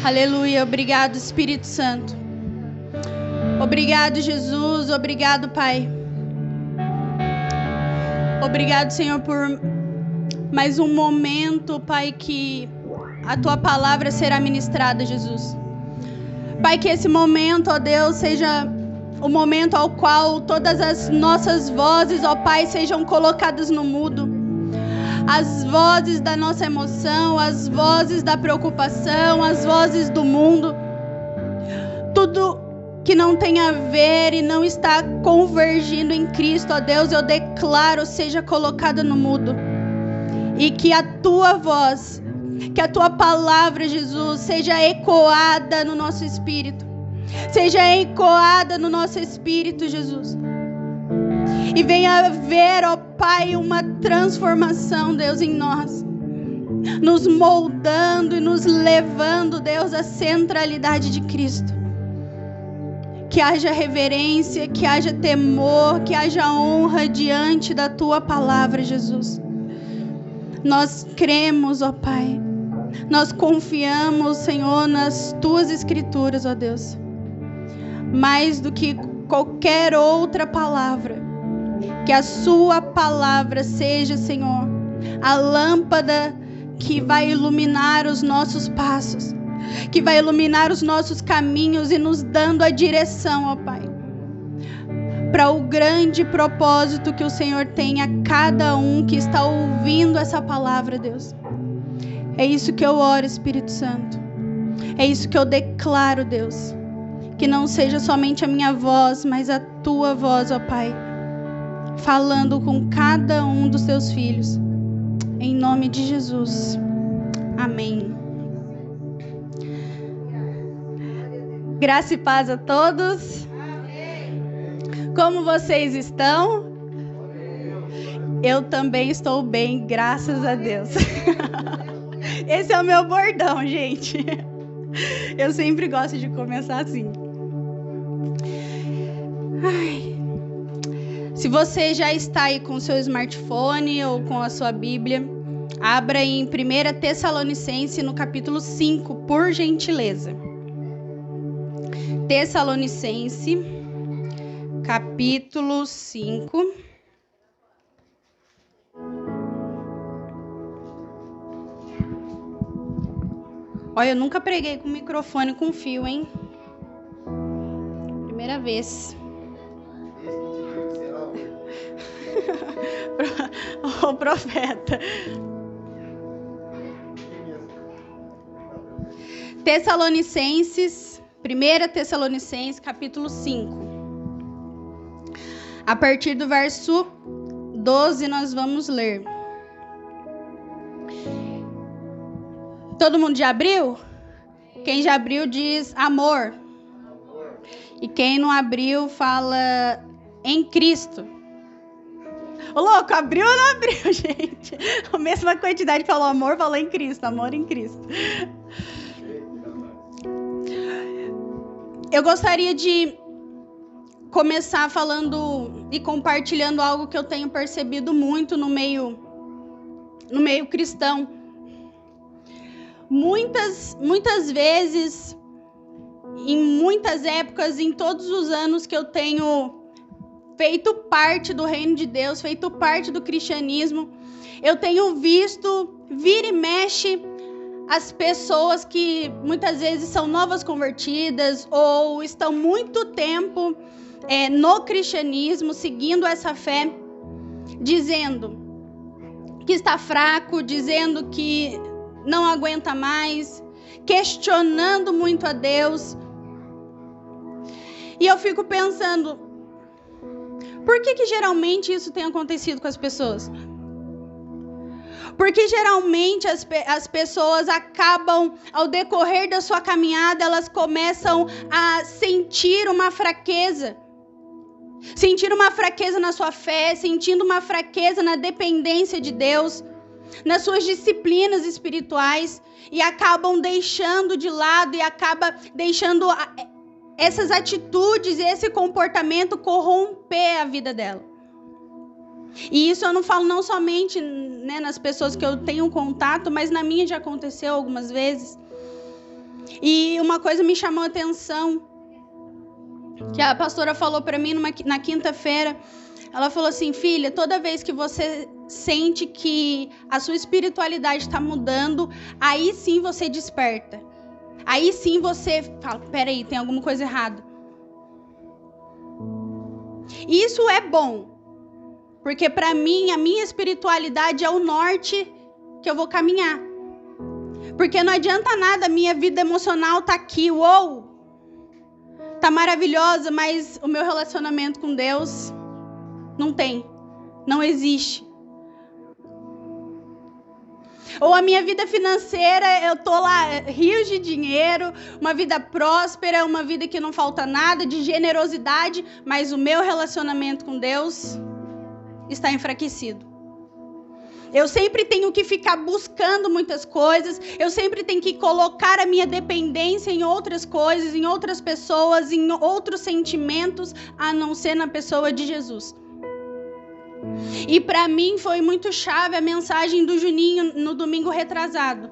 Aleluia. Obrigado, Espírito Santo. Obrigado, Jesus. Obrigado, Pai. Obrigado, Senhor, por mais um momento, Pai, que a Tua palavra será ministrada, Jesus. Pai, que esse momento, ó Deus, seja o momento ao qual todas as nossas vozes, ó Pai, sejam colocadas no mudo. As vozes da nossa emoção, as vozes da preocupação, as vozes do mundo. Tudo que não tem a ver e não está convergindo em Cristo, ó Deus, eu declaro seja colocada no mudo. E que a Tua voz, que a Tua palavra, Jesus, seja ecoada no nosso espírito. Seja ecoada no nosso espírito, Jesus. E venha haver, ó Pai, uma transformação, Deus, em nós. Nos moldando e nos levando, Deus, à centralidade de Cristo. Que haja reverência, que haja temor, que haja honra diante da Tua palavra, Jesus. Nós cremos, ó Pai. Nós confiamos, Senhor, nas Tuas Escrituras, ó Deus. Mais do que qualquer outra palavra. Que a Sua palavra seja, Senhor, a lâmpada que vai iluminar os nossos passos, que vai iluminar os nossos caminhos e nos dando a direção, ó Pai, para o grande propósito que o Senhor tem a cada um que está ouvindo essa palavra, Deus. É isso que eu oro, Espírito Santo. É isso que eu declaro, Deus. Que não seja somente a minha voz, mas a Tua voz, ó Pai, falando com cada um dos Teus filhos. Em nome de Jesus. Amém. Graça e paz a todos. Como vocês estão? Eu também estou bem, graças a Deus. Esse é o meu bordão, gente. Eu sempre gosto de começar assim. Ai. Se você já está aí com o seu smartphone ou com a sua Bíblia, abra em 1 Tessalonicenses no capítulo 5, por gentileza. Tessalonicenses, capítulo 5. Olha, eu nunca preguei com microfone com fio, hein? Primeira vez. O profeta. Tessalonicenses, 1 Tessalonicenses, capítulo 5. A partir do verso 12 nós vamos ler. Todo mundo já abriu? Quem já abriu diz amor. E quem não abriu fala em Cristo. Ô louco, abriu ou não abriu, gente? A mesma quantidade que falou amor, falou em Cristo. Amor em Cristo. Eu gostaria de começar falando e compartilhando algo que eu tenho percebido muito no meio cristão. Muitas vezes, em muitas épocas, em todos os anos que eu tenho feito parte do reino de Deus, feito parte do cristianismo, eu tenho visto, vira e mexe, as pessoas que muitas vezes são novas convertidas ou estão muito tempo no cristianismo, seguindo essa fé, dizendo que está fraco, dizendo que não aguenta mais, questionando muito a Deus. E eu fico pensando, por que geralmente isso tem acontecido com as pessoas? Porque geralmente as pessoas acabam, ao decorrer da sua caminhada, elas começam a sentir uma fraqueza. Sentir uma fraqueza na sua fé, sentindo uma fraqueza na dependência de Deus, nas suas disciplinas espirituais, e acabam deixando de lado e acaba deixando essas atitudes e esse comportamento corromper a vida dela. E isso eu não falo não somente, nas pessoas que eu tenho contato, mas na minha já aconteceu algumas vezes. E uma coisa me chamou a atenção, que a pastora falou para mim na quinta-feira. Ela falou assim: filha, toda vez que você sente que a sua espiritualidade está mudando, aí sim você desperta. Aí sim você fala: peraí, tem alguma coisa errada. E isso é bom, porque para mim, a minha espiritualidade é o norte que eu vou caminhar. Porque não adianta nada a minha vida emocional tá aqui, uou, tá maravilhosa, mas o meu relacionamento com Deus não tem, não existe. Ou a minha vida financeira, eu tô lá, rios de dinheiro, uma vida próspera, uma vida que não falta nada, de generosidade, mas o meu relacionamento com Deus está enfraquecido. Eu sempre tenho que ficar buscando muitas coisas, eu sempre tenho que colocar a minha dependência em outras coisas, em outras pessoas, em outros sentimentos, a não ser na pessoa de Jesus. E para mim foi muito chave a mensagem do Juninho no domingo retrasado.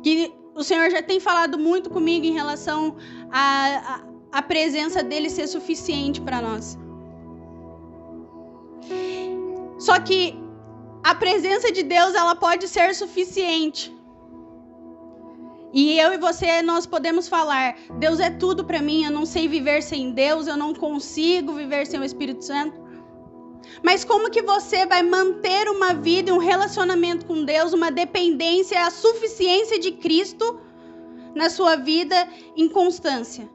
Que o Senhor já tem falado muito comigo em relação à presença dele ser suficiente para nós. Só que a presença de Deus, ela pode ser suficiente. E eu e você, nós podemos falar: Deus é tudo para mim, eu não sei viver sem Deus, eu não consigo viver sem o Espírito Santo. Mas como que você vai manter uma vida, um relacionamento com Deus, uma dependência, a suficiência de Cristo na sua vida em constância?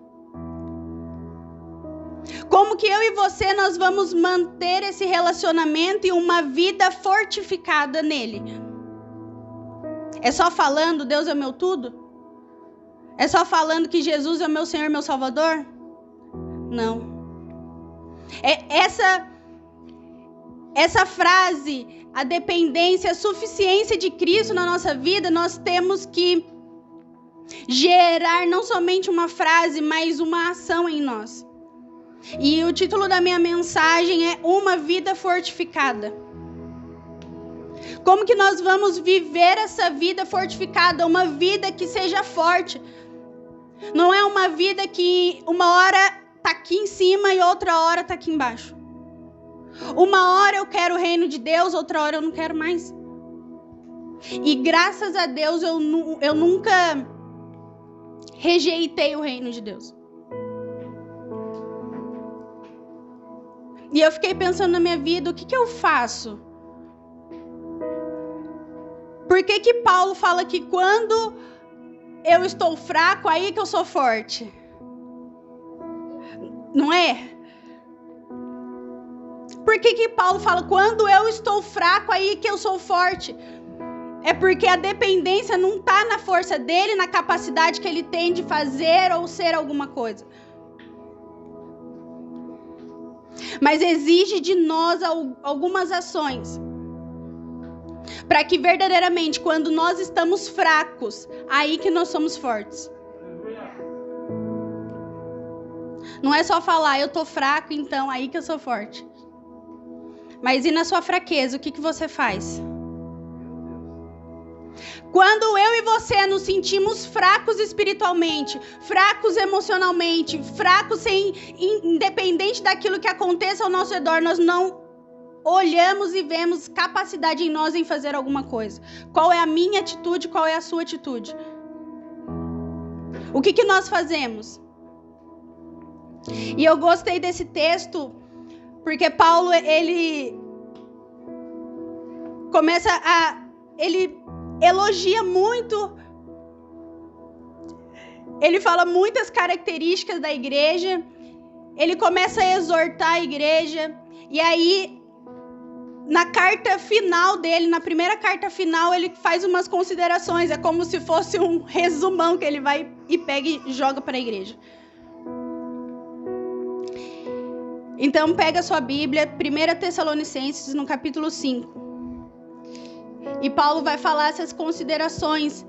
Como que eu e você, nós vamos manter esse relacionamento e uma vida fortificada nele? É só falando Deus é o meu tudo? É só falando que Jesus é o meu Senhor e meu Salvador? Não. Essa frase, a dependência, a suficiência de Cristo na nossa vida, nós temos que gerar não somente uma frase, mas uma ação em nós. E o título da minha mensagem é Uma Vida Fortificada. Como que nós vamos viver essa vida fortificada? Uma vida que seja forte. Não é uma vida que uma hora está aqui em cima e outra hora está aqui embaixo. Uma hora eu quero o reino de Deus, outra hora eu não quero mais. E graças a Deus eu nunca rejeitei o reino de Deus. E eu fiquei pensando na minha vida, o que eu faço? Por que Paulo fala que quando eu estou fraco, aí que eu sou forte? Não é? Por que Paulo fala, quando eu estou fraco, aí que eu sou forte? É porque a dependência não está na força dele, na capacidade que ele tem de fazer ou ser alguma coisa. Mas exige de nós algumas ações. Para que verdadeiramente, quando nós estamos fracos, aí que nós somos fortes. Não é só falar, eu tô fraco, então aí que eu sou forte. Mas e na sua fraqueza, o que você faz? Quando eu e você nos sentimos fracos espiritualmente, fracos emocionalmente, fracos independente daquilo que aconteça ao nosso redor, nós não olhamos e vemos capacidade em nós em fazer alguma coisa. Qual é a minha atitude, qual é a sua atitude? O que nós fazemos? E eu gostei desse texto, porque Paulo, ele começa ele elogia muito, ele fala muitas características da igreja, ele começa a exortar a igreja, e aí, na carta final dele, na primeira carta final, ele faz umas considerações, é como se fosse um resumão que ele vai e pega e joga para a igreja. Então, pega a sua Bíblia, 1 Tessalonicenses, no capítulo 5. E Paulo vai falar essas considerações.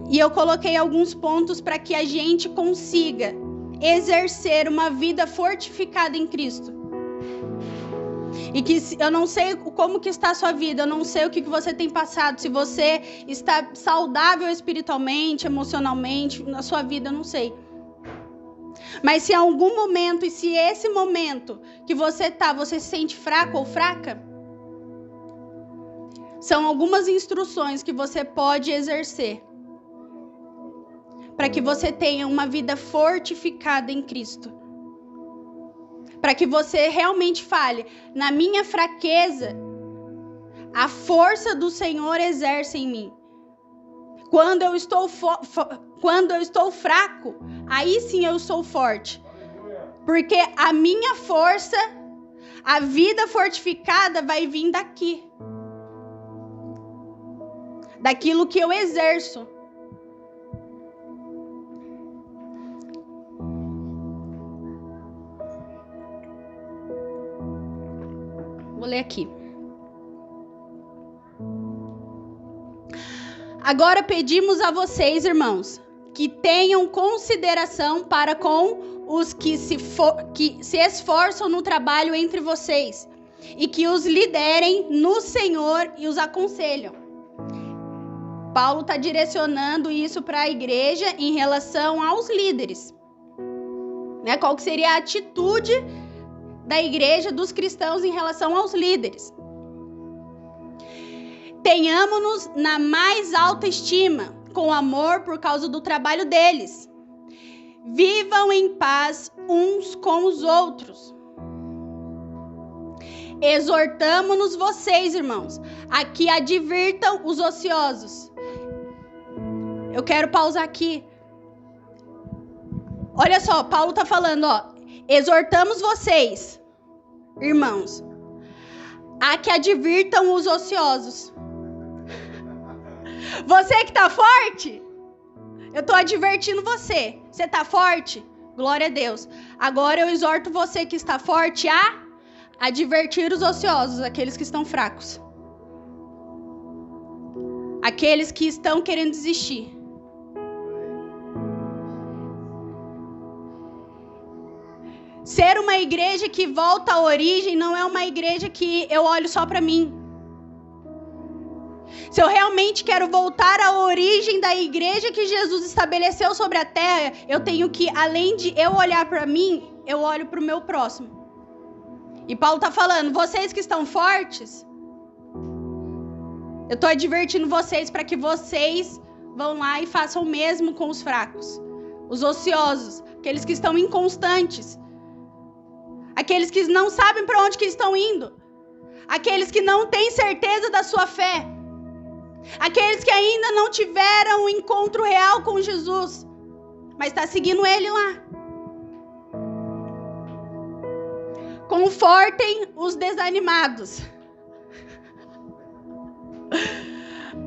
E eu coloquei alguns pontos para que a gente consiga exercer uma vida fortificada em Cristo. E que eu não sei como que está a sua vida, eu não sei o que você tem passado, se você está saudável espiritualmente, emocionalmente, na sua vida, eu não sei. Mas se em algum momento, e se esse momento que você se sente fraco ou fraca, são algumas instruções que você pode exercer para que você tenha uma vida fortificada em Cristo. Para que você realmente fale, na minha fraqueza, a força do Senhor exerce em mim. Quando eu estou fraco, aí sim eu sou forte. Porque a minha força, a vida fortificada vai vir daqui. Daquilo que eu exerço. Vou ler aqui. Agora pedimos a vocês, irmãos, que tenham consideração para com os que se esforçam no trabalho entre vocês e que os liderem no Senhor e os aconselham. Paulo está direcionando isso para a igreja em relação aos líderes. Né? Qual que seria a atitude da igreja, dos cristãos em relação aos líderes? Tenhamos-nos na mais alta estima, com amor por causa do trabalho deles. Vivam em paz uns com os outros. Exortamo-nos vocês, irmãos, a que advirtam os ociosos. Eu quero pausar aqui. Olha só, Paulo está falando, exortamos vocês, irmãos, a que advirtam os ociosos. Você que está forte, eu estou advertindo você. Você está forte? Glória a Deus. Agora eu exorto você que está forte a advertir os ociosos, aqueles que estão fracos. Aqueles que estão querendo desistir. Ser uma igreja que volta à origem não é uma igreja que eu olho só para mim. Se eu realmente quero voltar à origem da igreja que Jesus estabeleceu sobre a terra, eu tenho que, além de eu olhar para mim, eu olho para o meu próximo. E Paulo está falando, vocês que estão fortes, eu estou advertindo vocês para que vocês vão lá e façam o mesmo com os fracos. Os ociosos, aqueles que estão inconstantes. Aqueles que não sabem para onde que estão indo. Aqueles que não têm certeza da sua fé. Aqueles que ainda não tiveram um encontro real com Jesus, mas está seguindo ele lá. Confortem os desanimados.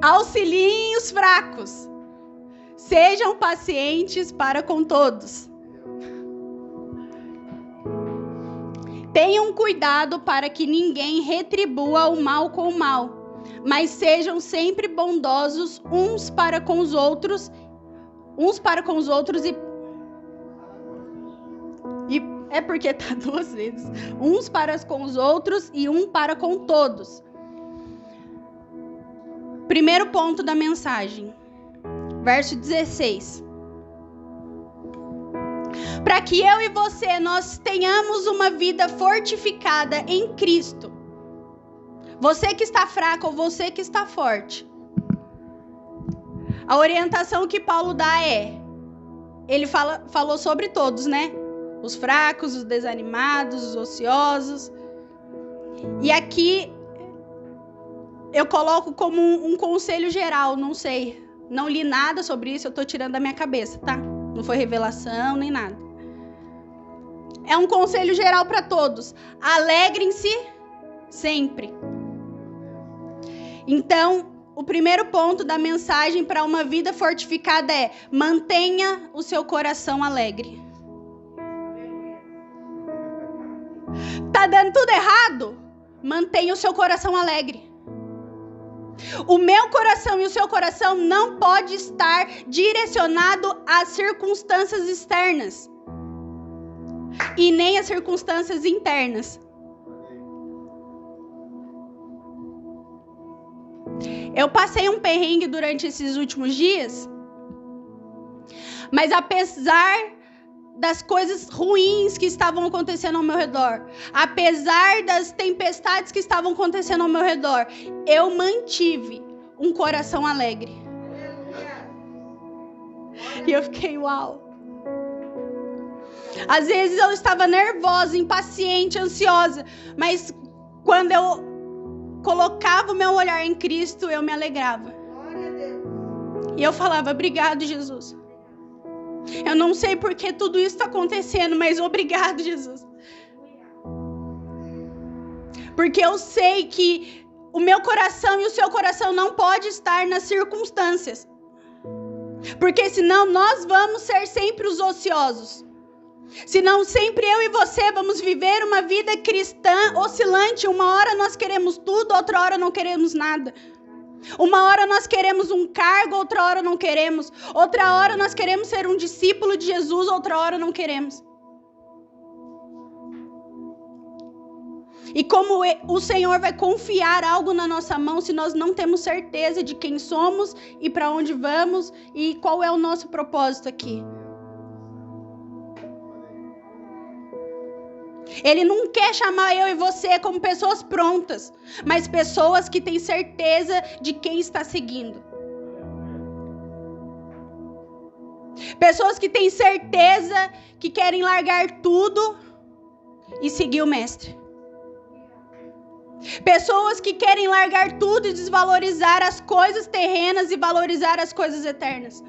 Auxiliem os fracos. Sejam pacientes para com todos. Tenham cuidado para que ninguém retribua o mal com o mal. Mas sejam sempre bondosos uns para com os outros e é porque tá 2 vezes. Uns para com os outros e um para com todos. Primeiro ponto da mensagem. Verso 16. Para que eu e você, nós tenhamos uma vida fortificada em Cristo. Você que está fraco ou você que está forte. A orientação que Paulo dá ele falou sobre todos, né? Os fracos, os desanimados, os ociosos. E aqui eu coloco como um conselho geral, não sei. Não li nada sobre isso, eu estou tirando da minha cabeça, tá? Não foi revelação nem nada. É um conselho geral para todos. Alegrem-se sempre. Então, o primeiro ponto da mensagem para uma vida fortificada é: mantenha o seu coração alegre. Tá dando tudo errado? Mantenha o seu coração alegre. O meu coração e o seu coração não pode estar direcionado às circunstâncias externas e nem às circunstâncias internas. Eu passei um perrengue durante esses últimos dias, mas apesar das coisas ruins que estavam acontecendo ao meu redor, apesar das tempestades que estavam acontecendo ao meu redor, eu mantive um coração alegre. E eu fiquei, uau. Às vezes eu estava nervosa, impaciente, ansiosa, mas quando eu colocava o meu olhar em Cristo, eu me alegrava. E eu falava, obrigado, Jesus. Eu não sei por que tudo isso está acontecendo, mas obrigado, Jesus. Porque eu sei que o meu coração e o seu coração não pode estar nas circunstâncias. Porque senão nós vamos ser sempre os ociosos. Senão sempre eu e você vamos viver uma vida cristã oscilante. Uma hora nós queremos tudo, outra hora não queremos nada. Uma hora nós queremos um cargo, outra hora não queremos. Outra hora nós queremos ser um discípulo de Jesus, outra hora não queremos. E como o Senhor vai confiar algo na nossa mão se nós não temos certeza de quem somos e para onde vamos e qual é o nosso propósito aqui? Ele não quer chamar eu e você como pessoas prontas, mas pessoas que têm certeza de quem está seguindo. Pessoas que têm certeza que querem largar tudo e seguir o Mestre. Pessoas que querem largar tudo e desvalorizar as coisas terrenas e valorizar as coisas eternas.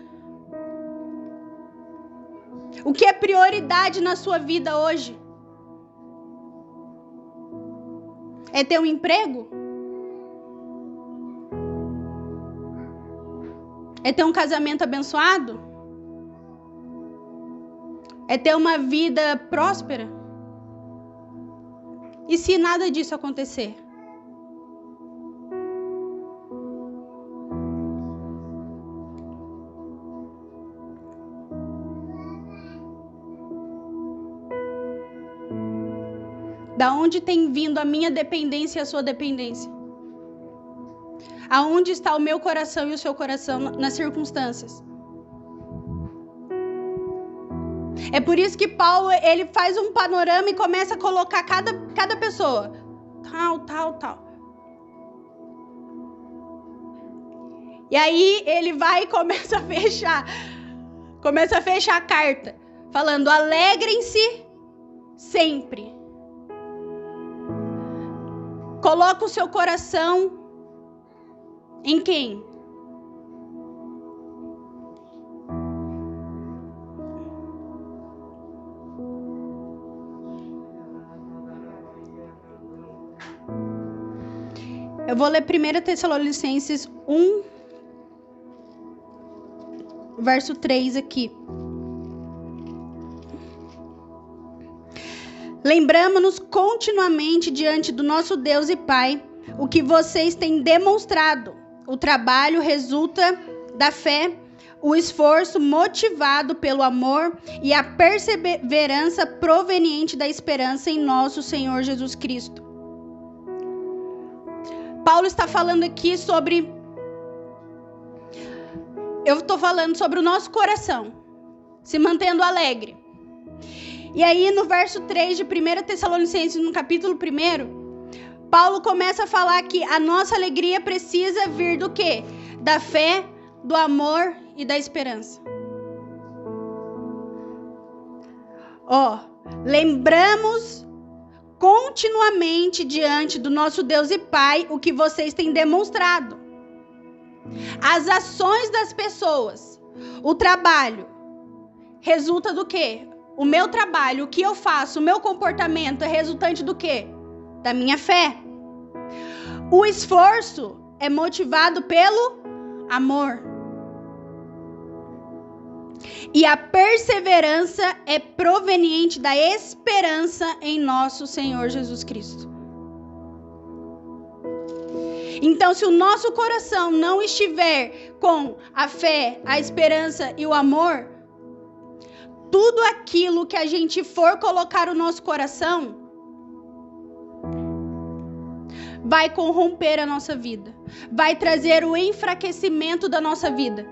O que é prioridade na sua vida hoje? É ter um emprego? É ter um casamento abençoado? É ter uma vida próspera? E se nada disso acontecer? Da onde tem vindo a minha dependência e a sua dependência? Aonde está o meu coração e o seu coração nas circunstâncias? É por isso que Paulo, ele faz um panorama e começa a colocar cada pessoa. Tal. E aí ele vai e começa a fechar a carta, falando, alegrem-se sempre. Coloca o seu coração em quem? Eu vou ler 1 Tessalonicenses 1, verso 3 aqui. Lembramos-nos continuamente diante do nosso Deus e Pai o que vocês têm demonstrado. O trabalho resulta da fé, o esforço motivado pelo amor e a perseverança proveniente da esperança em nosso Senhor Jesus Cristo. Paulo está falando aqui sobre... Eu estou falando sobre o nosso coração, se mantendo alegre. E aí no verso 3 de 1 Tessalonicenses, no capítulo 1, Paulo começa a falar que a nossa alegria precisa vir do quê? Da fé, do amor e da esperança. Lembramos continuamente diante do nosso Deus e Pai o que vocês têm demonstrado. As ações das pessoas, o trabalho, resulta do quê? O meu trabalho, o que eu faço, o meu comportamento é resultante do quê? Da minha fé. O esforço é motivado pelo amor. E a perseverança é proveniente da esperança em nosso Senhor Jesus Cristo. Então, se o nosso coração não estiver com a fé, a esperança e o amor, tudo aquilo que a gente for colocar no nosso coração vai corromper a nossa vida. Vai trazer o enfraquecimento da nossa vida.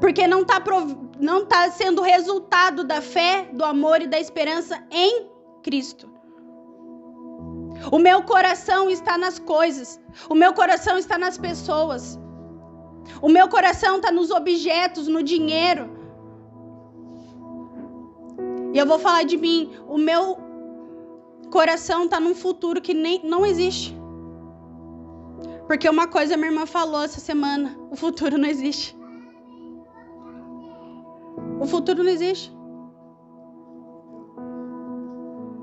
Porque não está sendo resultado da fé, do amor e da esperança em Cristo. O meu coração está nas coisas. O meu coração está nas pessoas. O meu coração está nos objetos, no dinheiro. E eu vou falar de mim. O meu coração está num futuro que não existe. Porque uma coisa minha irmã falou essa semana. O futuro não existe. O futuro não existe.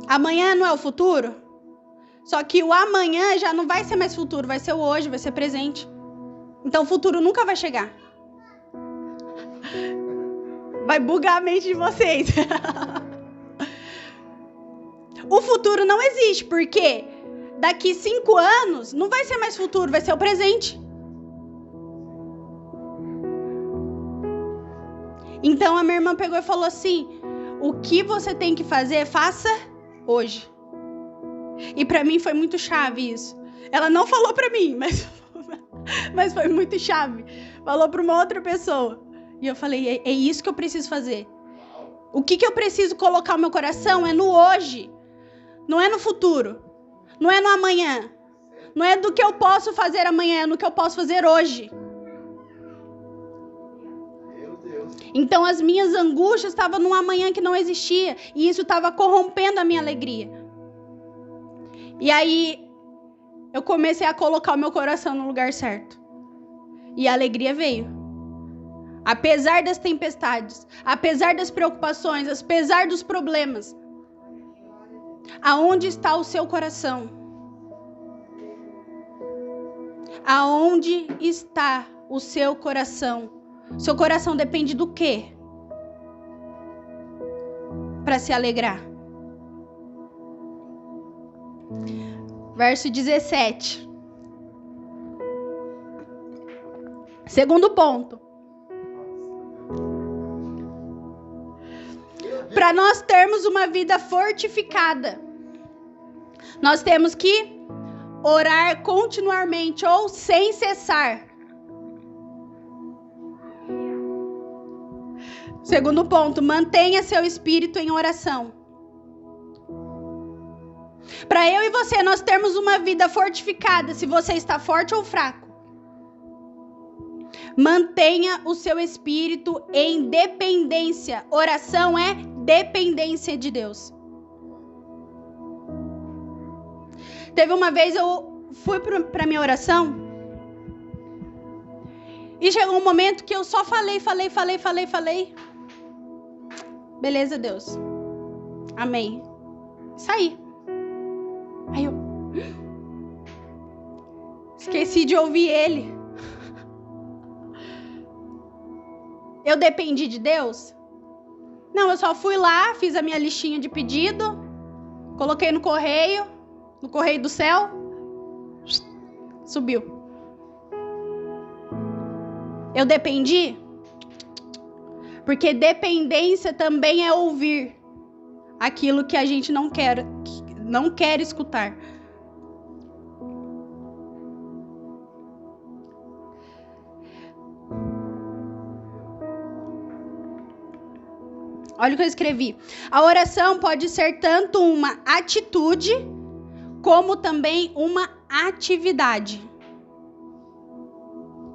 Amanhã não é o futuro? Só que o amanhã já não vai ser mais futuro, vai ser o hoje, vai ser presente. Então o futuro nunca vai chegar. Vai bugar a mente de vocês. O futuro não existe, porque daqui 5 anos não vai ser mais futuro, vai ser o presente. Então a minha irmã pegou e falou assim: o que você tem que fazer, faça hoje. E pra mim foi muito chave isso. Ela não falou pra mim, mas foi muito chave. Falou pra uma outra pessoa. E eu falei, é isso que eu preciso fazer. O que eu preciso colocar o meu coração é no hoje. Não é no futuro. Não é no amanhã. Não é do que eu posso fazer amanhã, é no que eu posso fazer hoje. Então as minhas angústias estavam num amanhã que não existia. E isso estava corrompendo a minha alegria. E aí eu comecei a colocar o meu coração no lugar certo. E a alegria veio. Apesar das tempestades, apesar das preocupações, apesar dos problemas. Aonde está o seu coração? Aonde está o seu coração? Seu coração depende do quê? Para se alegrar. Verso 17. Segundo ponto. Para nós termos uma vida fortificada, nós temos que orar continuamente ou sem cessar. Segundo ponto, mantenha seu espírito em oração. Para eu e você, nós termos uma vida fortificada, se você está forte ou fraco, mantenha o seu espírito em dependência. Oração é dependência de Deus. Teve uma vez eu fui para minha oração e chegou um momento que eu só falei. Beleza, Deus. Amém. Saí. Aí eu esqueci de ouvir ele. Eu dependi de Deus? Não, eu só fui lá, fiz a minha listinha de pedido, coloquei no correio do céu, subiu. Eu dependi? Porque dependência também é ouvir aquilo que a gente não quer escutar. Olha o que eu escrevi. A oração pode ser tanto uma atitude como também uma atividade.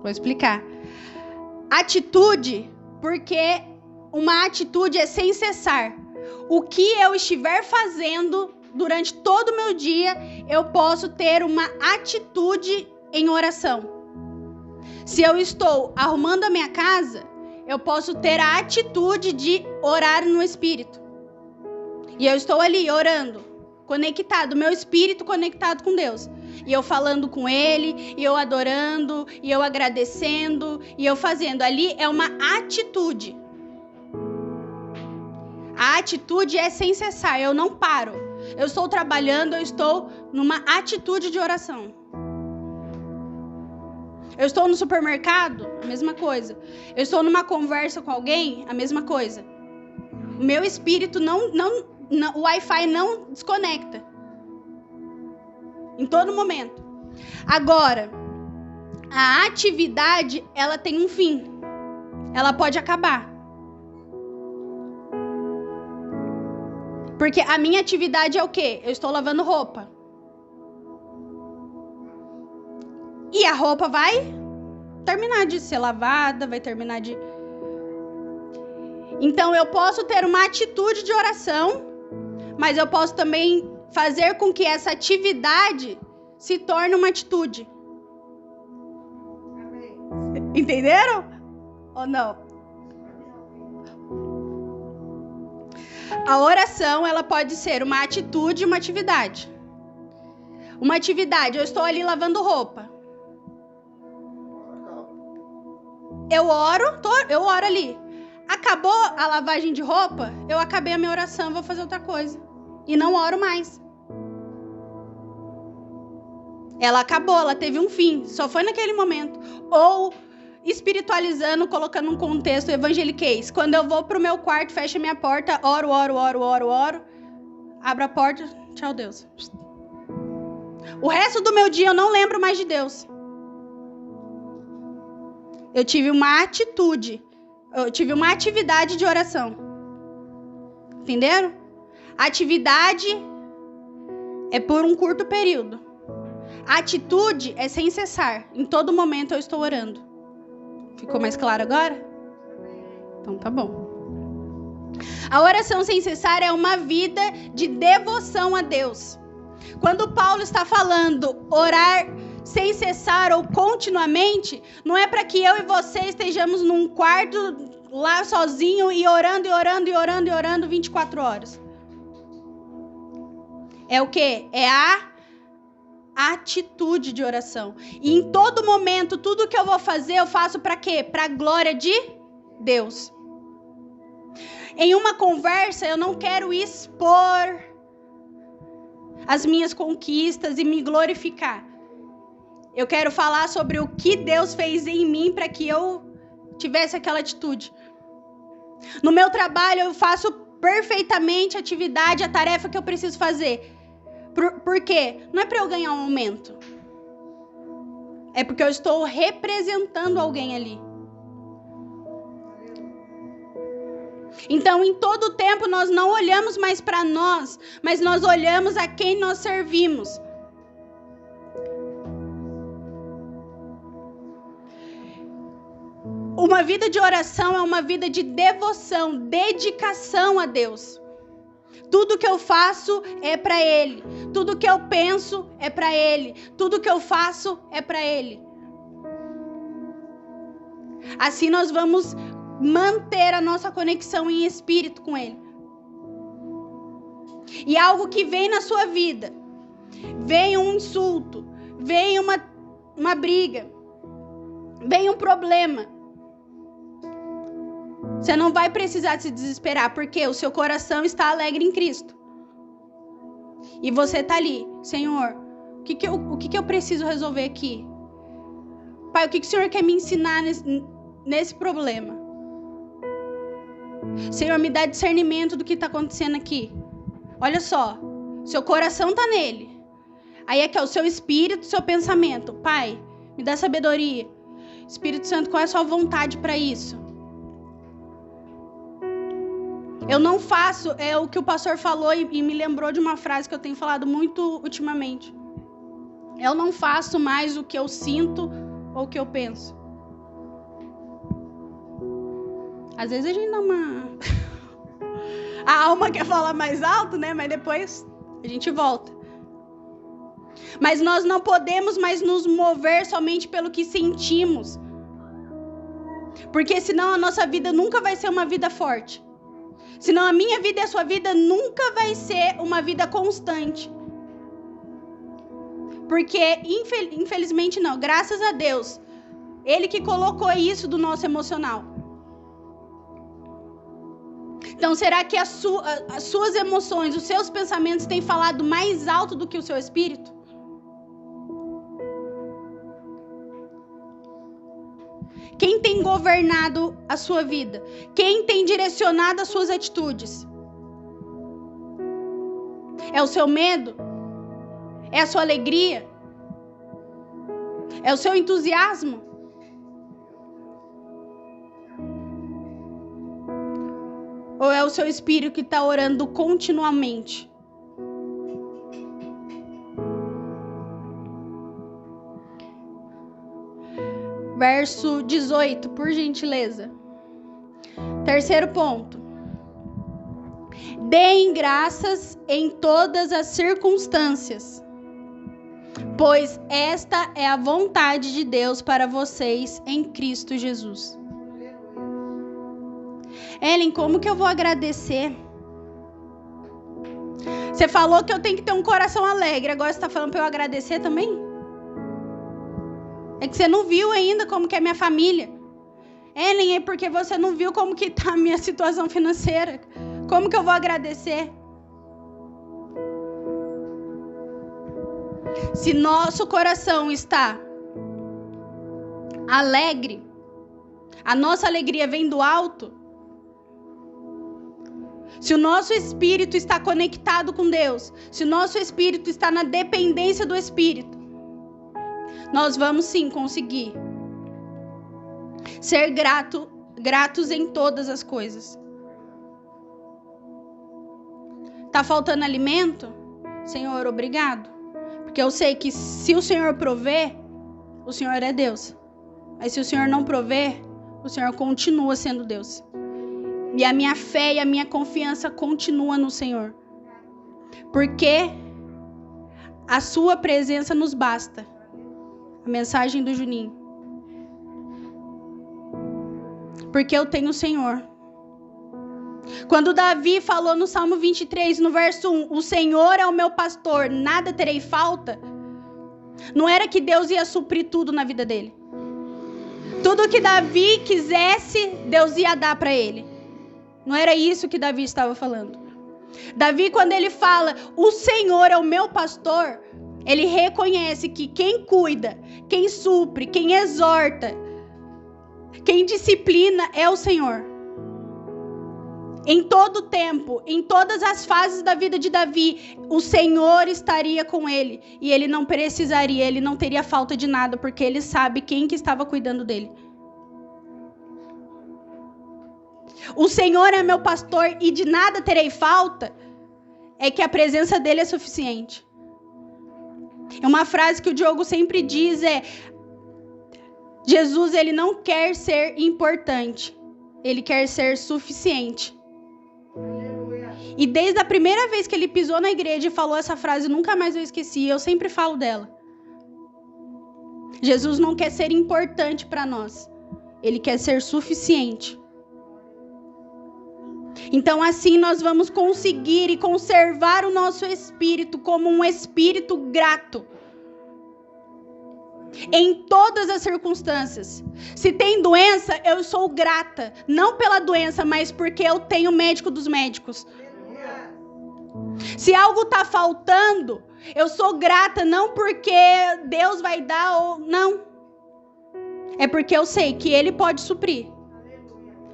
Vou explicar. Atitude, porque uma atitude é sem cessar. O que eu estiver fazendo durante todo o meu dia, eu posso ter uma atitude em oração. Se eu estou arrumando a minha casa, eu posso ter a atitude de orar no Espírito. E eu estou ali orando, conectado, meu espírito conectado com Deus. E eu falando com Ele, e eu adorando, e eu agradecendo, e eu fazendo. Ali é uma atitude. A atitude é sem cessar, eu não paro. Eu estou trabalhando, eu estou numa atitude de oração. Eu estou no supermercado, a mesma coisa. Eu estou numa conversa com alguém, a mesma coisa. O meu espírito o Wi-Fi não desconecta. Em todo momento. Agora, a atividade, ela tem um fim. Ela pode acabar. Porque a minha atividade é o quê? Eu estou lavando roupa. E a roupa vai terminar de ser lavada, vai terminar de... Então, eu posso ter uma atitude de oração, mas eu posso também fazer com que essa atividade se torne uma atitude. Amém. Entenderam? Ou não? A oração, ela pode ser uma atitude e uma atividade. Uma atividade, eu estou ali lavando roupa. Eu oro ali. Acabou a lavagem de roupa, eu acabei a minha oração, vou fazer outra coisa. E não oro mais. Ela acabou, ela teve um fim, só foi naquele momento. Ou espiritualizando, colocando um contexto evangeliquez. Quando eu vou pro meu quarto, fecho a minha porta, oro, abro a porta, tchau Deus. O resto do meu dia eu não lembro mais de Deus. Eu tive uma atitude. Eu tive uma atividade de oração. Entenderam? A atividade é por um curto período. A atitude é sem cessar. Em todo momento eu estou orando. Ficou mais claro agora? Então tá bom. A oração sem cessar é uma vida de devoção a Deus. Quando Paulo está falando orar sem cessar ou continuamente, não é para que eu e você estejamos num quarto lá sozinho e orando 24 horas. É o quê? É a atitude de oração. E em todo momento, tudo que eu vou fazer, eu faço para quê? Para a glória de Deus. Em uma conversa, eu não quero expor as minhas conquistas e me glorificar. Eu quero falar sobre o que Deus fez em mim para que eu tivesse aquela atitude. No meu trabalho, eu faço perfeitamente a atividade, a tarefa que eu preciso fazer. Por quê? Não é para eu ganhar um aumento. É porque eu estou representando alguém ali. Então, em todo tempo, nós não olhamos mais para nós, mas nós olhamos a quem nós servimos. Uma vida de oração é uma vida de devoção, dedicação a Deus. Tudo que eu faço é para Ele. Tudo que eu penso é para Ele. Tudo que eu faço é para Ele. Assim nós vamos manter a nossa conexão em espírito com Ele. E algo que vem na sua vida, vem um insulto, vem uma briga, vem um problema. Você não vai precisar se desesperar, porque o seu coração está alegre em Cristo. E você está ali, Senhor, o que eu preciso resolver aqui? Pai, o que o Senhor quer me ensinar nesse problema? Senhor, me dá discernimento do que está acontecendo aqui. Olha só, seu coração está nele. Aí é que é o seu espírito, o seu pensamento. Pai, me dá sabedoria. Espírito Santo, qual é a sua vontade para isso? Eu não faço, é o que o pastor falou e me lembrou de uma frase que eu tenho falado muito ultimamente. Eu não faço mais o que eu sinto ou o que eu penso. Às vezes a gente dá uma... A alma quer falar mais alto, né? Mas depois a gente volta. Mas nós não podemos mais nos mover somente pelo que sentimos. Porque senão a nossa vida nunca vai ser uma vida forte. Senão a minha vida e a sua vida nunca vai ser uma vida constante. Porque, infelizmente não, graças a Deus, Ele que colocou isso do nosso emocional. Então, será que as suas emoções, os seus pensamentos têm falado mais alto do que o seu espírito? Quem tem governado a sua vida? Quem tem direcionado as suas atitudes? É o seu medo? É a sua alegria? É o seu entusiasmo? Ou é o seu espírito que está orando continuamente? Verso 18, por gentileza. Terceiro ponto. Deem graças em todas as circunstâncias, pois esta é a vontade de Deus para vocês em Cristo Jesus. Ellen, como que eu vou agradecer? Você falou que eu tenho que ter um coração alegre, agora você está falando para eu agradecer também? É que você não viu ainda como que é minha família. Ellen, é porque você não viu como que está a minha situação financeira. Como que eu vou agradecer? Se nosso coração está alegre, a nossa alegria vem do alto. Se o nosso espírito está conectado com Deus, se o nosso espírito está na dependência do Espírito, nós vamos sim conseguir ser gratos em todas as coisas. Tá faltando alimento? Senhor, obrigado. Porque eu sei que se o Senhor prover, o Senhor é Deus. Mas se o Senhor não prover, o Senhor continua sendo Deus. E a minha fé e a minha confiança continua no Senhor. Porque a sua presença nos basta. A mensagem do Juninho. Porque eu tenho o Senhor. Quando Davi falou no Salmo 23, no verso 1, o Senhor é o meu pastor, nada terei falta. Não era que Deus ia suprir tudo na vida dele. Tudo que Davi quisesse, Deus ia dar para ele. Não era isso que Davi estava falando. Davi, quando ele fala, o Senhor é o meu pastor, ele reconhece que quem cuida, quem supre, quem exorta, quem disciplina é o Senhor. Em todo tempo, em todas as fases da vida de Davi, o Senhor estaria com ele. E ele não precisaria, ele não teria falta de nada, porque ele sabe quem que estava cuidando dele. O Senhor é meu pastor e de nada terei falta, é que a presença dele é suficiente. Uma frase que o Diogo sempre diz é: Jesus, ele não quer ser importante, ele quer ser suficiente. E desde a primeira vez que ele pisou na igreja e falou essa frase, nunca mais eu esqueci, eu sempre falo dela. Jesus não quer ser importante para nós, ele quer ser suficiente. Então assim nós vamos conseguir e conservar o nosso espírito como um espírito grato. Em todas as circunstâncias. Se tem doença, eu sou grata. Não pela doença, mas porque eu tenho o médico dos médicos. Se algo está faltando, eu sou grata não porque Deus vai dar ou não. É porque eu sei que Ele pode suprir.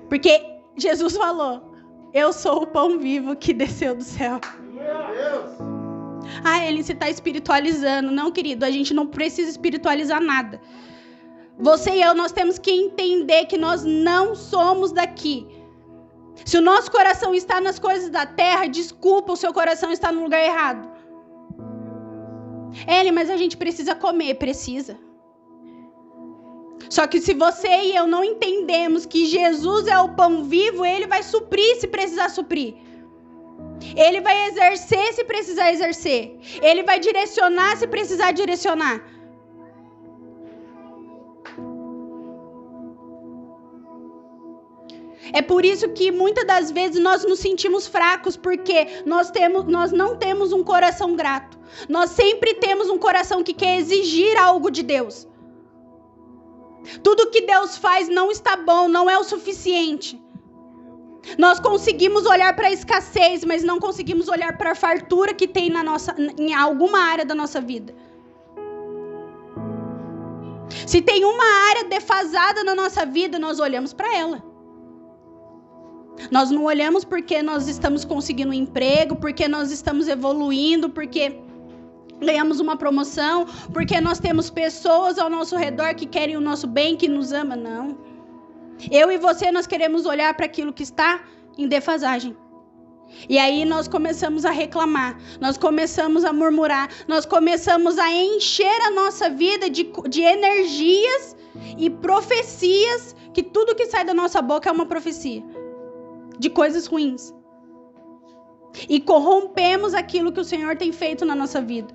Porque Jesus falou, eu sou o pão vivo que desceu do céu. Ah, ele se está espiritualizando. Não, querido, a gente não precisa espiritualizar nada. Você e eu, nós temos que entender que nós não somos daqui. Se o nosso coração está nas coisas da terra, desculpa, o seu coração está no lugar errado. Ele, mas a gente precisa comer. Precisa. Só que se você e eu não entendemos que Jesus é o pão vivo, Ele vai suprir se precisar suprir. Ele vai exercer se precisar exercer. Ele vai direcionar se precisar direcionar. É por isso que muitas das vezes nós nos sentimos fracos, porque nós não temos um coração grato. Nós sempre temos um coração que quer exigir algo de Deus. Tudo que Deus faz não está bom, não é o suficiente. Nós conseguimos olhar para a escassez, mas não conseguimos olhar para a fartura que tem em alguma área da nossa vida. Se tem uma área defasada na nossa vida, nós olhamos para ela. Nós não olhamos porque nós estamos conseguindo um emprego, porque nós estamos evoluindo, porque ganhamos uma promoção, porque nós temos pessoas ao nosso redor que querem o nosso bem, que nos amam. Não. Eu e você, nós queremos olhar para aquilo que está em defasagem. E aí nós começamos a reclamar, nós começamos a murmurar, nós começamos a encher a nossa vida de energias e profecias, que tudo que sai da nossa boca é uma profecia de coisas ruins. E corrompemos aquilo que o Senhor tem feito na nossa vida.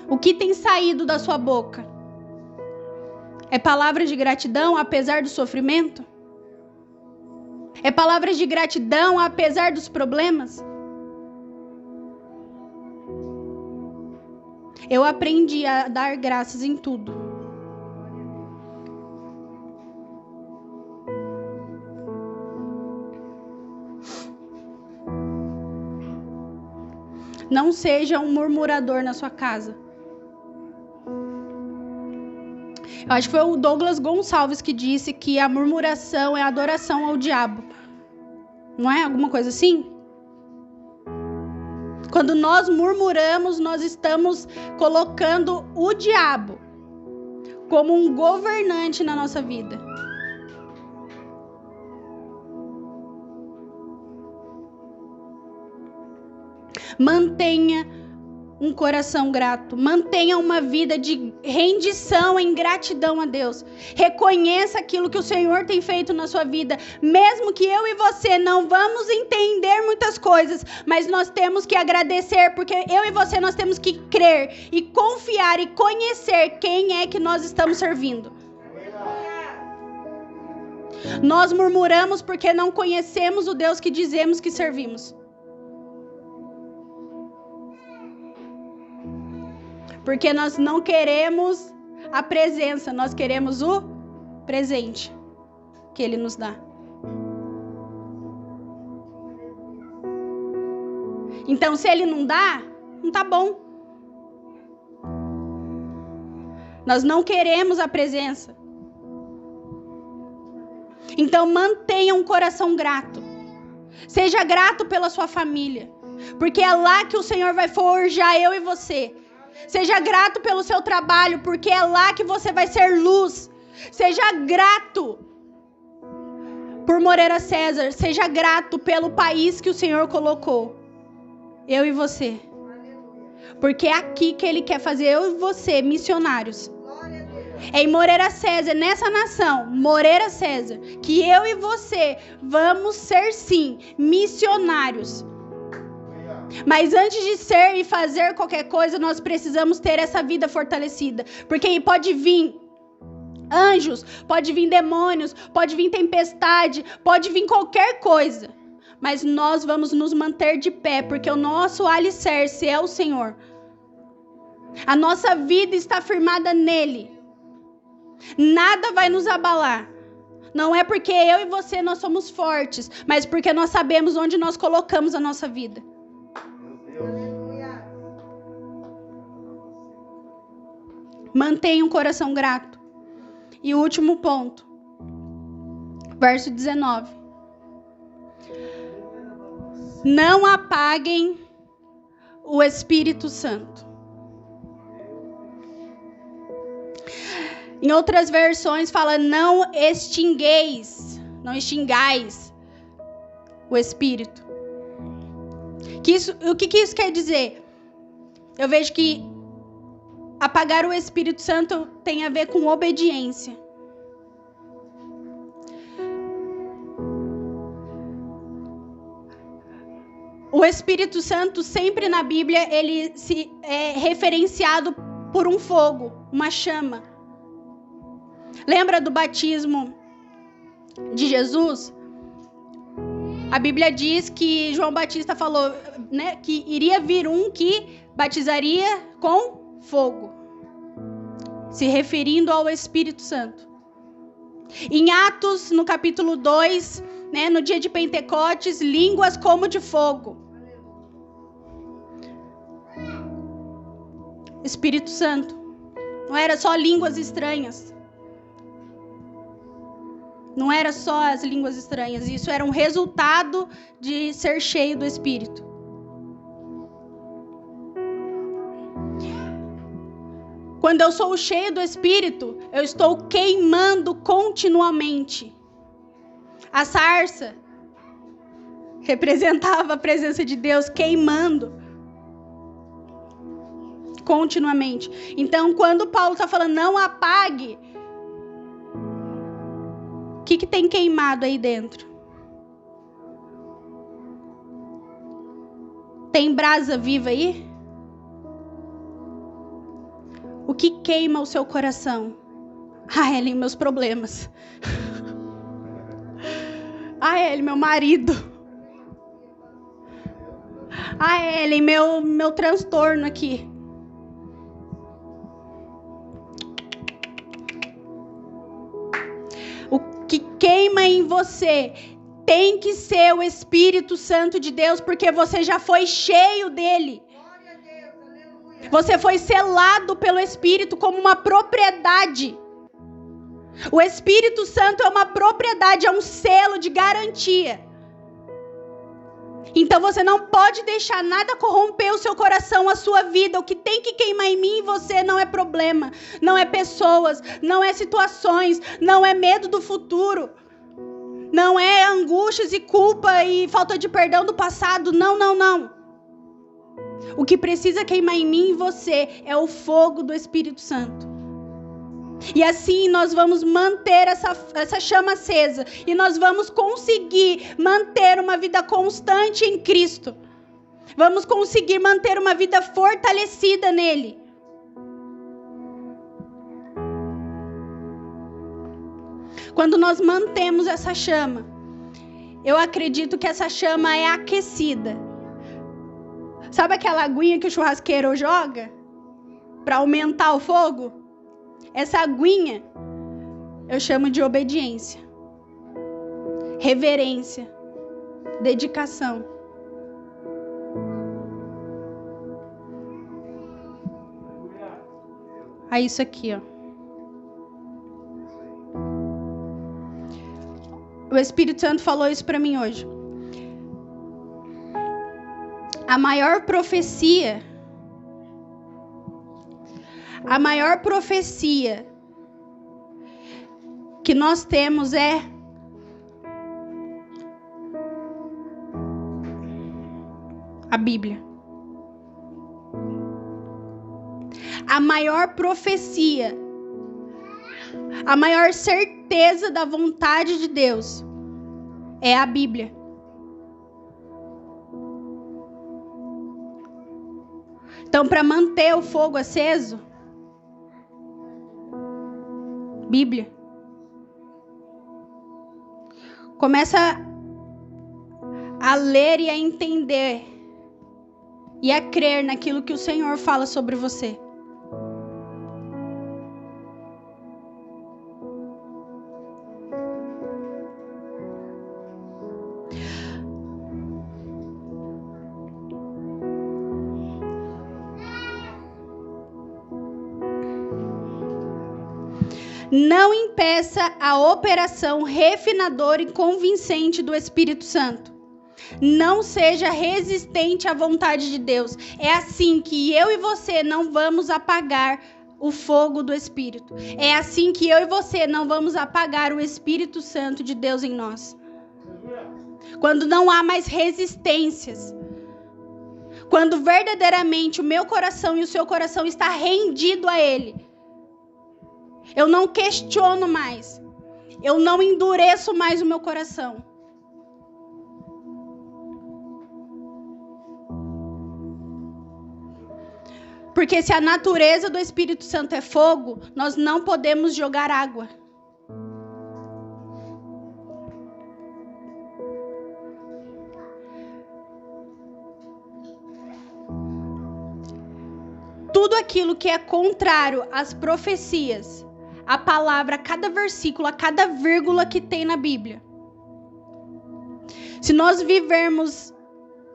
O que tem saído da sua boca? É palavras de gratidão apesar do sofrimento? É palavras de gratidão apesar dos problemas? Eu aprendi a dar graças em tudo. Não seja um murmurador na sua casa. Eu acho que foi o Douglas Gonçalves que disse que a murmuração é adoração ao diabo. Não é alguma coisa assim? Quando nós murmuramos, nós estamos colocando o diabo como um governante na nossa vida. Mantenha um coração grato. Mantenha uma vida de rendição em gratidão a Deus. Reconheça aquilo que o Senhor tem feito na sua vida. Mesmo que eu e você não vamos entender muitas coisas, mas nós temos que agradecer, porque eu e você nós temos que crer e confiar e conhecer quem é que nós estamos servindo. Nós murmuramos porque não conhecemos o Deus que dizemos que servimos. Porque nós não queremos a presença, nós queremos o presente que Ele nos dá. Então, se Ele não dá, não tá bom. Nós não queremos a presença. Então, mantenha um coração grato. Seja grato pela sua família, porque é lá que o Senhor vai forjar eu e você. Seja grato pelo seu trabalho, porque é lá que você vai ser luz. Seja grato por Moreira César. Seja grato pelo país que o Senhor colocou. Eu e você. Porque é aqui que Ele quer fazer eu e você missionários. É em Moreira César, nessa nação, Moreira César, que eu e você vamos ser sim missionários. Mas antes de ser e fazer qualquer coisa, nós precisamos ter essa vida fortalecida. Porque pode vir anjos, pode vir demônios, pode vir tempestade, pode vir qualquer coisa. Mas nós vamos nos manter de pé, porque o nosso alicerce é o Senhor. A nossa vida está firmada nele. Nada vai nos abalar. Não é porque eu e você nós somos fortes, mas porque nós sabemos onde nós colocamos a nossa vida. Mantenha um coração grato. E o último ponto. Verso 19. Não apaguem o Espírito Santo. Em outras versões fala não extingais o Espírito. O que isso quer dizer? Eu vejo que apagar o Espírito Santo tem a ver com obediência. O Espírito Santo sempre na Bíblia ele é referenciado por um fogo, uma chama. Lembra do batismo de Jesus? A Bíblia diz que João Batista falou, né, que iria vir um que batizaria com fogo, se referindo ao Espírito Santo. Em Atos, no capítulo 2, né, no dia de Pentecostes, línguas como de fogo. Espírito Santo. Não era só línguas estranhas. Não era só as línguas estranhas. Isso era um resultado de ser cheio do Espírito. Quando eu sou cheio do Espírito, eu estou queimando continuamente. A sarça representava a presença de Deus queimando continuamente. Então, quando Paulo está falando, não apague, o que tem queimado aí dentro? Tem brasa viva aí? O que queima o seu coração? Ellen, meus problemas. Ellen, meu marido. Ellen, meu transtorno aqui. O que queima em você tem que ser o Espírito Santo de Deus, porque você já foi cheio dele. Você foi selado pelo Espírito como uma propriedade. O Espírito Santo é uma propriedade, é um selo de garantia. Então você não pode deixar nada corromper o seu coração, a sua vida. O que tem que queimar em mim e você não é problema, não é pessoas, não é situações, não é medo do futuro, não é angústias e culpa e falta de perdão do passado. Não, não, não. O que precisa queimar em mim e você é o fogo do Espírito Santo. E assim nós vamos manter essa chama acesa. E nós vamos conseguir manter uma vida constante em Cristo. Vamos conseguir manter uma vida fortalecida nele. Quando nós mantemos essa chama, eu acredito que essa chama é aquecida. Sabe aquela aguinha que o churrasqueiro joga para aumentar o fogo? Essa aguinha eu chamo de obediência, reverência, dedicação. É isso aqui, ó. O Espírito Santo falou isso para mim hoje. A maior profecia que nós temos é a Bíblia. A maior profecia, a maior certeza da vontade de Deus é a Bíblia. Então, para manter o fogo aceso, Bíblia. Começa a ler e a entender e a crer naquilo que o Senhor fala sobre você. Não impeça a operação refinadora e convincente do Espírito Santo. Não seja resistente à vontade de Deus. É assim que eu e você não vamos apagar o fogo do Espírito. É assim que eu e você não vamos apagar o Espírito Santo de Deus em nós. Quando não há mais resistências. Quando verdadeiramente o meu coração e o seu coração está rendido a Ele. Eu não questiono mais. Eu não endureço mais o meu coração. Porque se a natureza do Espírito Santo é fogo, nós não podemos jogar água. Tudo aquilo que é contrário às profecias, a palavra, a cada versículo, a cada vírgula que tem na Bíblia. Se nós vivermos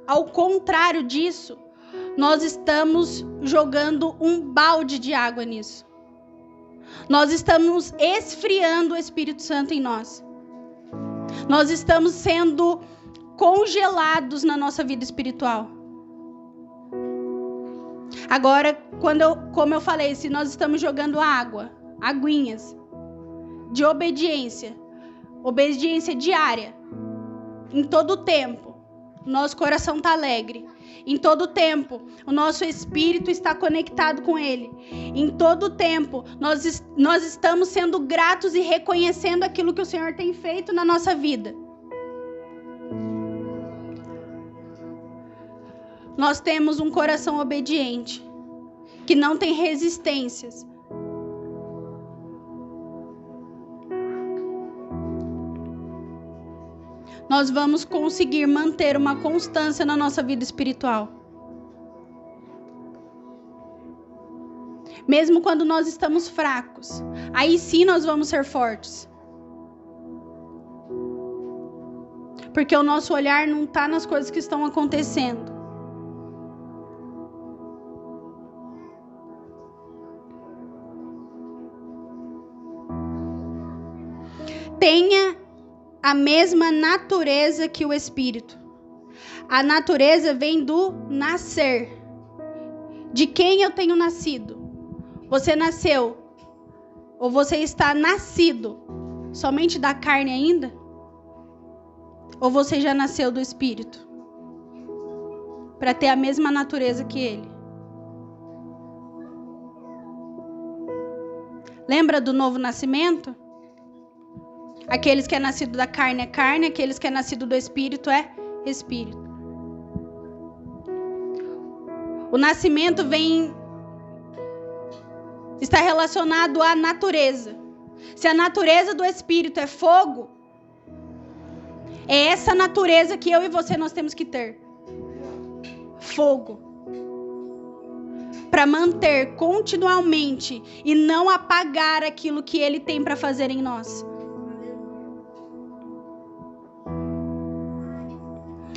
ao contrário disso, nós estamos jogando um balde de água nisso. Nós estamos esfriando o Espírito Santo em nós. Nós estamos sendo congelados na nossa vida espiritual. Agora, como eu falei, se nós estamos jogando aguinhas de obediência diária, em todo o tempo, nosso coração está alegre. Em todo o tempo, o nosso espírito está conectado com Ele. Em todo o tempo, nós estamos sendo gratos e reconhecendo aquilo que o Senhor tem feito na nossa vida. Nós temos um coração obediente, que não tem resistências. Nós vamos conseguir manter uma constância na nossa vida espiritual. Mesmo quando nós estamos fracos, aí sim nós vamos ser fortes. Porque o nosso olhar não está nas coisas que estão acontecendo. Tenha a mesma natureza que o Espírito. A natureza vem do nascer. De quem eu tenho nascido? Você nasceu, ou você está nascido somente da carne ainda? Ou você já nasceu do Espírito? Para ter a mesma natureza que Ele. Lembra do novo nascimento? Aqueles que é nascido da carne é carne, aqueles que é nascido do Espírito é Espírito. O nascimento está relacionado à natureza. Se a natureza do Espírito é fogo, é essa natureza que eu e você nós temos que ter. Fogo. Para manter continuamente e não apagar aquilo que Ele tem para fazer em nós.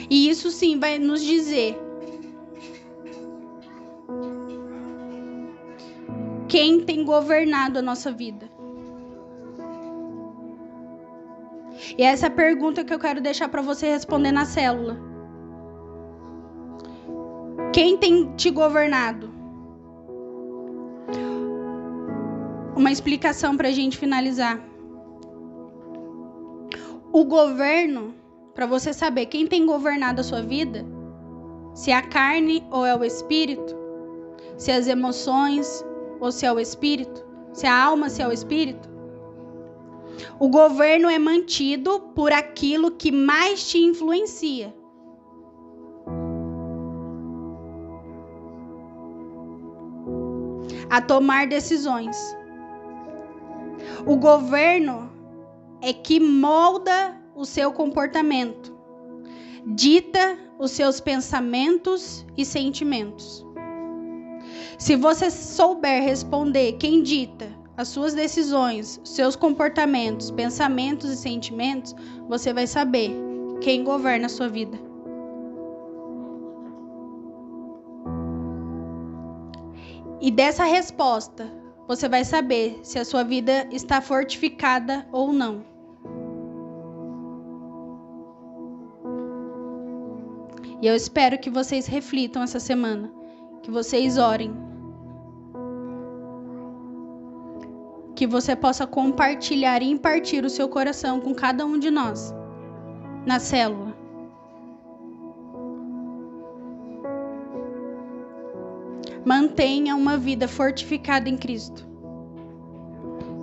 E isso sim vai nos dizer quem tem governado a nossa vida. E essa é a pergunta que eu quero deixar para você responder na célula. Quem tem te governado? Uma explicação para a gente finalizar. O governo, para você saber quem tem governado a sua vida, se é a carne ou é o espírito, se é as emoções ou se é o espírito, se é a alma, se é o espírito. O governo é mantido por aquilo que mais te influencia. A tomar decisões. O governo é que molda o seu comportamento, dita os seus pensamentos e sentimentos. Se você souber responder quem dita as suas decisões, seus comportamentos, pensamentos e sentimentos, você vai saber quem governa a sua vida. E dessa resposta, você vai saber se a sua vida está fortificada ou não. E eu espero que vocês reflitam essa semana, que vocês orem, que você possa compartilhar e impartir o seu coração com cada um de nós, na célula. Mantenha uma vida fortificada em Cristo.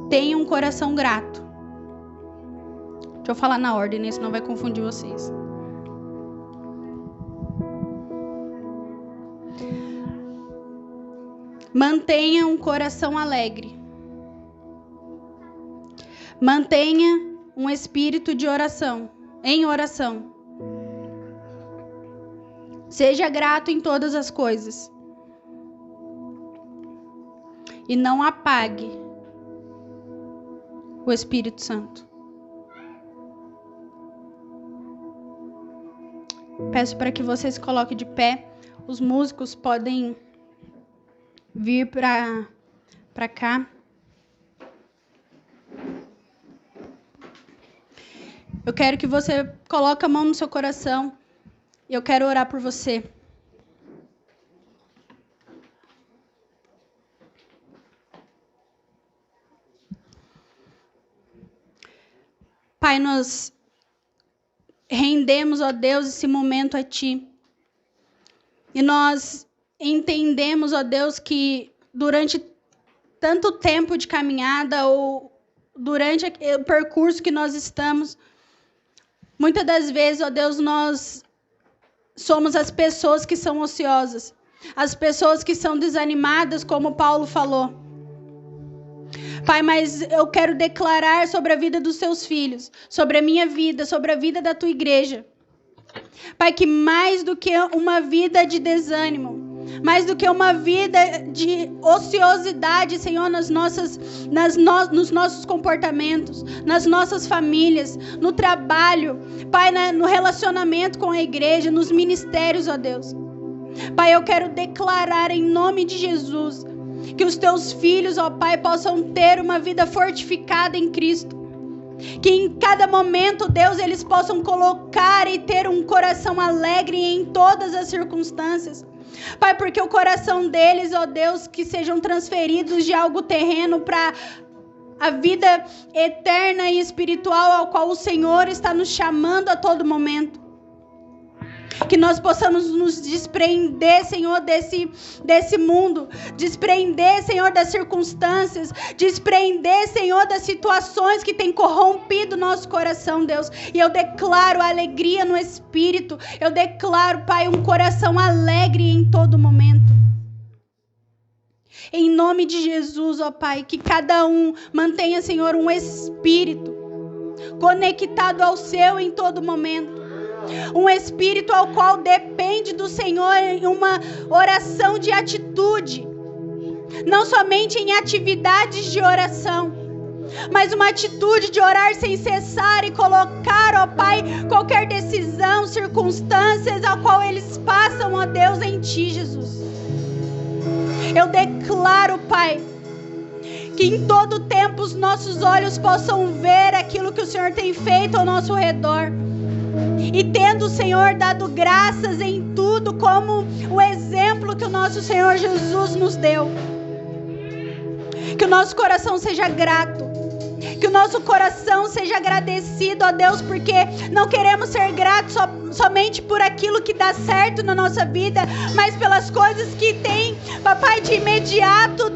Tenha um coração grato. Deixa eu falar na ordem, né? Senão vai confundir vocês. Mantenha um coração alegre. Mantenha um espírito de oração, em oração. Seja grato em todas as coisas. E não apague o Espírito Santo. Peço para que você se coloque de pé. Os músicos podem vir para cá. Eu quero que você coloque a mão no seu coração. E eu quero orar por você. Pai, nós rendemos, ó Deus, esse momento a Ti. E nós entendemos, ó Deus, que durante tanto tempo de caminhada ou durante o percurso que nós estamos, muitas das vezes, ó Deus, nós somos as pessoas que são ociosas, as pessoas que são desanimadas, como Paulo falou. Pai, mas eu quero declarar sobre a vida dos Teus filhos, sobre a minha vida, sobre a vida da Tua igreja. Pai, que mais do que uma vida de desânimo, mais do que uma vida de ociosidade, Senhor, nos nossos comportamentos, nas nossas famílias, no trabalho, Pai, no relacionamento com a igreja, nos ministérios, ó Deus. Pai, eu quero declarar em nome de Jesus que os Teus filhos, ó Pai, possam ter uma vida fortificada em Cristo. Que em cada momento, Deus, eles possam colocar e ter um coração alegre em todas as circunstâncias. Pai, porque o coração deles, ó Deus, que sejam transferidos de algo terreno para a vida eterna e espiritual ao qual o Senhor está nos chamando a todo momento. Que nós possamos nos desprender, Senhor, desse mundo. Desprender, Senhor, das circunstâncias. Desprender, Senhor, das situações que têm corrompido o nosso coração, Deus. E eu declaro alegria no Espírito. Eu declaro, Pai, um coração alegre em todo momento. Em nome de Jesus, ó Pai, que cada um mantenha, Senhor, um espírito conectado ao Seu em todo momento. Um espírito ao qual depende do Senhor em uma oração de atitude. Não somente em atividades de oração, mas uma atitude de orar sem cessar e colocar, ó Pai, qualquer decisão, circunstâncias a qual eles passam, ó Deus, em Ti, Jesus. Eu declaro, Pai, que em todo tempo os nossos olhos possam ver aquilo que o Senhor tem feito ao nosso redor. E tendo o Senhor dado graças em tudo, como o exemplo que o nosso Senhor Jesus nos deu. Que o nosso coração seja grato. Que o nosso coração seja agradecido a Deus, porque não queremos ser gratos somente por aquilo que dá certo na nossa vida, mas pelas coisas que tem, papai, de imediato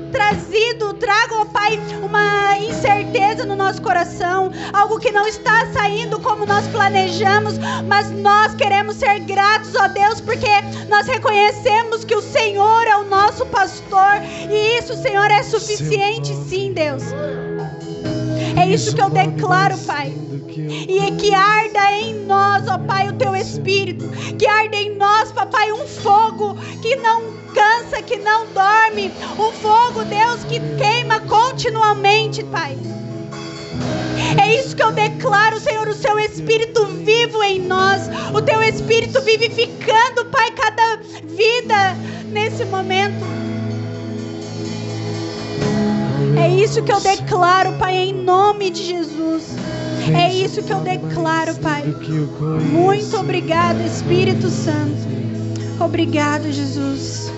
trago, ó Pai, uma incerteza no nosso coração, algo que não está saindo como nós planejamos, mas nós queremos ser gratos, ó Deus, porque nós reconhecemos que o Senhor é o nosso pastor, e isso, Senhor, é suficiente, sim, Deus. É isso que eu declaro, Pai. E que arda em nós, ó Pai, o Teu Espírito. Que arda em nós, papai, um fogo que não cansa, que não dorme. Um fogo, Deus, que queima continuamente, Pai. É isso que eu declaro, Senhor, o Seu Espírito vivo em nós. O Teu Espírito vivificando, Pai, cada vida nesse momento. É isso que eu declaro, Pai, em nome de Jesus. É isso que eu declaro, Pai. Muito obrigado, Espírito Santo. Obrigado, Jesus.